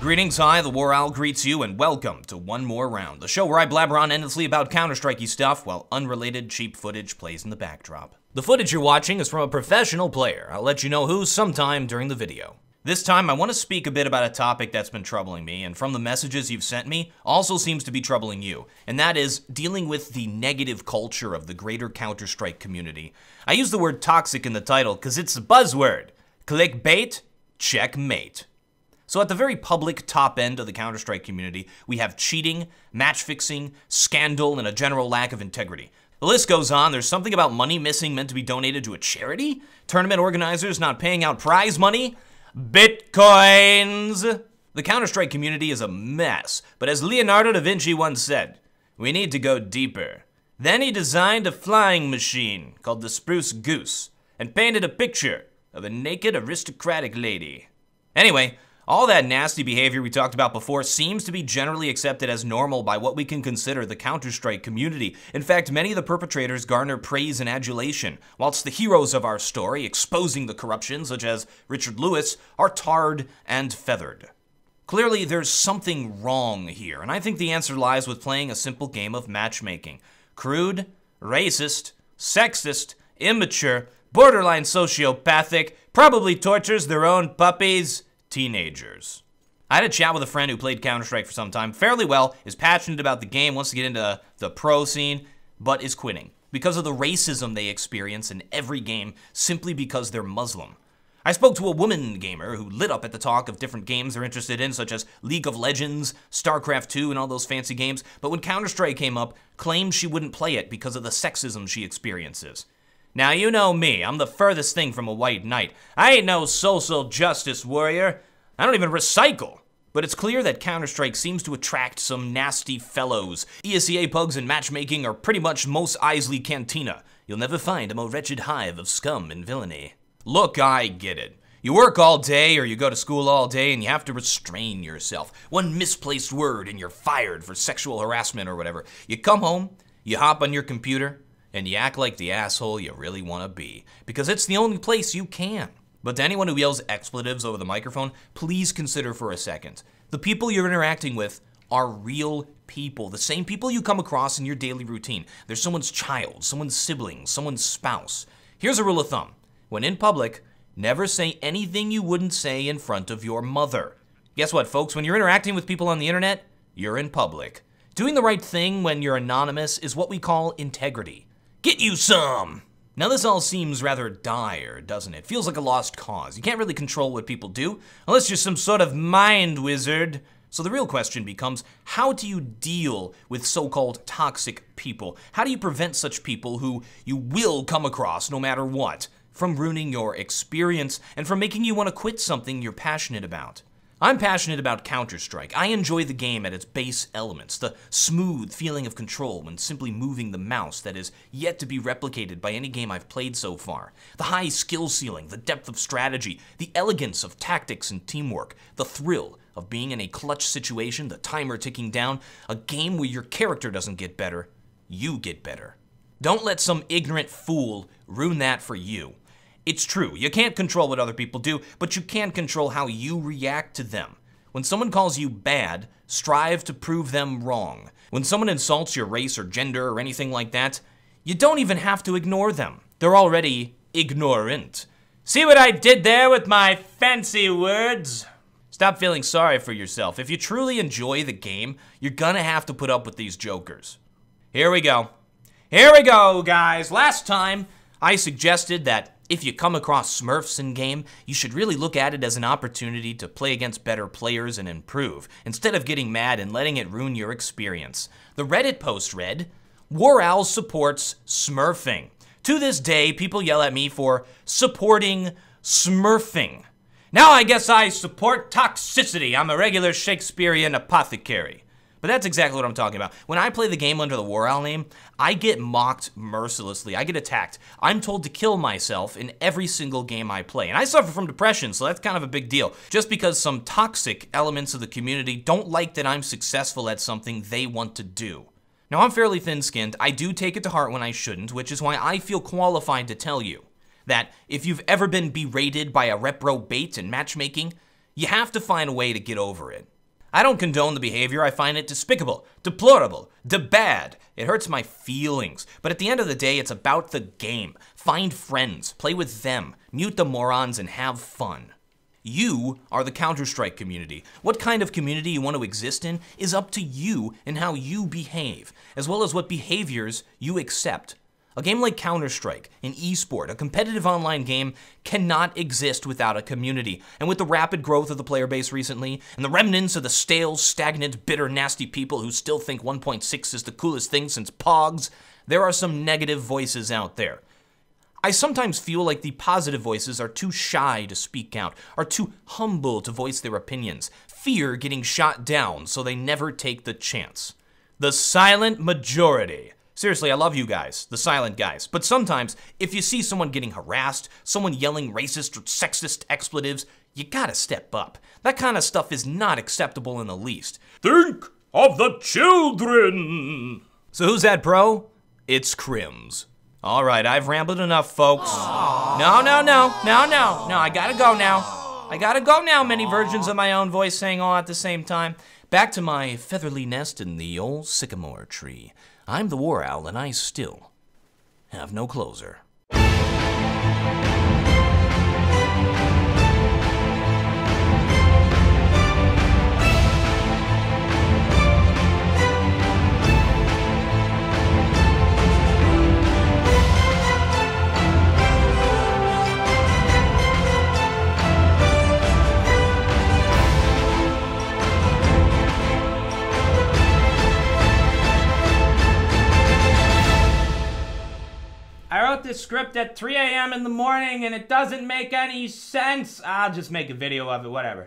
Greetings, hi, TheWarOwl greets you, and welcome to One More Round, the show where I blabber on endlessly about Counter-Strike-y stuff while unrelated cheap footage plays in the backdrop. The footage you're watching is from a professional player. I'll let you know who sometime during the video. This time, I want to speak a bit about a topic that's been troubling me, and from the messages you've sent me, also seems to be troubling you, and that is dealing with the negative culture of the greater Counter-Strike community. I use the word toxic in the title because it's a buzzword. Clickbait, checkmate. So at the very public top end of the Counter-Strike community, we have cheating, match fixing, scandal, and a general lack of integrity. The list goes on. There's something about money missing meant to be donated to a charity, tournament organizers not paying out prize money, bitcoins. The Counter-Strike community is a mess, but as Leonardo da Vinci once said, we need to go deeper. Then he designed a flying machine called the Spruce Goose and painted a picture of a naked aristocratic lady. Anyway, all that nasty behavior we talked about before seems to be generally accepted as normal by what we can consider the Counter-Strike community. In fact, many of the perpetrators garner praise and adulation, whilst the heroes of our story, exposing the corruption, such as Richard Lewis, are tarred and feathered. Clearly, there's something wrong here, and I think the answer lies with playing a simple game of matchmaking. Crude, racist, sexist, immature, borderline sociopathic, probably tortures their own puppies, teenagers. I had a chat with a friend who played Counter-Strike for some time, fairly well, is passionate about the game, wants to get into the pro scene, but is quitting because of the racism they experience in every game simply because they're Muslim. I spoke to a woman gamer who lit up at the talk of different games they're interested in, such as League of Legends, StarCraft 2, and all those fancy games, but when Counter-Strike came up, claimed she wouldn't play it because of the sexism she experiences. Now, you know me, I'm the furthest thing from a white knight. I ain't no social justice warrior. I don't even recycle. But it's clear that Counter-Strike seems to attract some nasty fellows. ESEA pugs and matchmaking are pretty much Mos Eisley Cantina. You'll never find a more wretched hive of scum and villainy. Look, I get it. You work all day or you go to school all day and you have to restrain yourself. One misplaced word and you're fired for sexual harassment or whatever. You come home, you hop on your computer, and you act like the asshole you really want to be, because it's the only place you can. But to anyone who yells expletives over the microphone, please consider for a second. The people you're interacting with are real people, the same people you come across in your daily routine. They're someone's child, someone's sibling, someone's spouse. Here's a rule of thumb. When in public, never say anything you wouldn't say in front of your mother. Guess what, folks? When you're interacting with people on the internet, you're in public. Doing the right thing when you're anonymous is what we call integrity. Get you some! Now this all seems rather dire, doesn't it? Feels like a lost cause. You can't really control what people do, unless you're some sort of mind wizard. So the real question becomes, how do you deal with so-called toxic people? How do you prevent such people who you will come across no matter what, from ruining your experience and from making you want to quit something you're passionate about? I'm passionate about Counter-Strike. I enjoy the game at its base elements, the smooth feeling of control when simply moving the mouse that is yet to be replicated by any game I've played so far, the high skill ceiling, the depth of strategy, the elegance of tactics and teamwork, the thrill of being in a clutch situation, the timer ticking down, a game where your character doesn't get better, you get better. Don't let some ignorant fool ruin that for you. It's true, you can't control what other people do, but you can control how you react to them. When someone calls you bad, strive to prove them wrong. When someone insults your race or gender or anything like that, you don't even have to ignore them. They're already ignorant. See what I did there with my fancy words? Stop feeling sorry for yourself. If you truly enjoy the game, you're gonna have to put up with these jokers. Here we go. Here we go, guys. Last time, I suggested that if you come across Smurfs in game, you should really look at it as an opportunity to play against better players and improve, instead of getting mad and letting it ruin your experience. The Reddit post read, TheWarOwl supports smurfing. To this day, people yell at me for supporting smurfing. Now I guess I support toxicity. I'm a regular Shakespearean apothecary. But that's exactly what I'm talking about. When I play the game under the TheWarOwl name, I get mocked mercilessly. I get attacked. I'm told to kill myself in every single game I play. And I suffer from depression, so that's kind of a big deal. Just because some toxic elements of the community don't like that I'm successful at something they want to do. Now, I'm fairly thin-skinned. I do take it to heart when I shouldn't, which is why I feel qualified to tell you that if you've ever been berated by a repro bait in matchmaking, you have to find a way to get over it. I don't condone the behavior. I find it despicable, deplorable, bad. It hurts my feelings. But at the end of the day, it's about the game. Find friends, play with them, mute the morons, and have fun. You are the Counter-Strike community. What kind of community you want to exist in is up to you and how you behave, as well as what behaviors you accept. A game like Counter-Strike, an esport, a competitive online game, cannot exist without a community. And with the rapid growth of the player base recently, and the remnants of the stale, stagnant, bitter, nasty people who still think 1.6 is the coolest thing since Pogs, there are some negative voices out there. I sometimes feel like the positive voices are too shy to speak out, are too humble to voice their opinions, fear getting shot down so they never take the chance. The silent majority. Seriously, I love you guys, the silent guys. But sometimes, if you see someone getting harassed, someone yelling racist or sexist expletives, you gotta step up. That kind of stuff is not acceptable in the least. Think of the children! So who's that, bro? It's Crims. All right, I've rambled enough, folks. No, I gotta go now. I gotta go now, many versions of my own voice saying all at the same time. Back to my feathery nest in the old sycamore tree. I'm TheWarOwl, and I still have no closer. I wrote this script at 3 a.m. in the morning and it doesn't make any sense. I'll just make a video of it, whatever.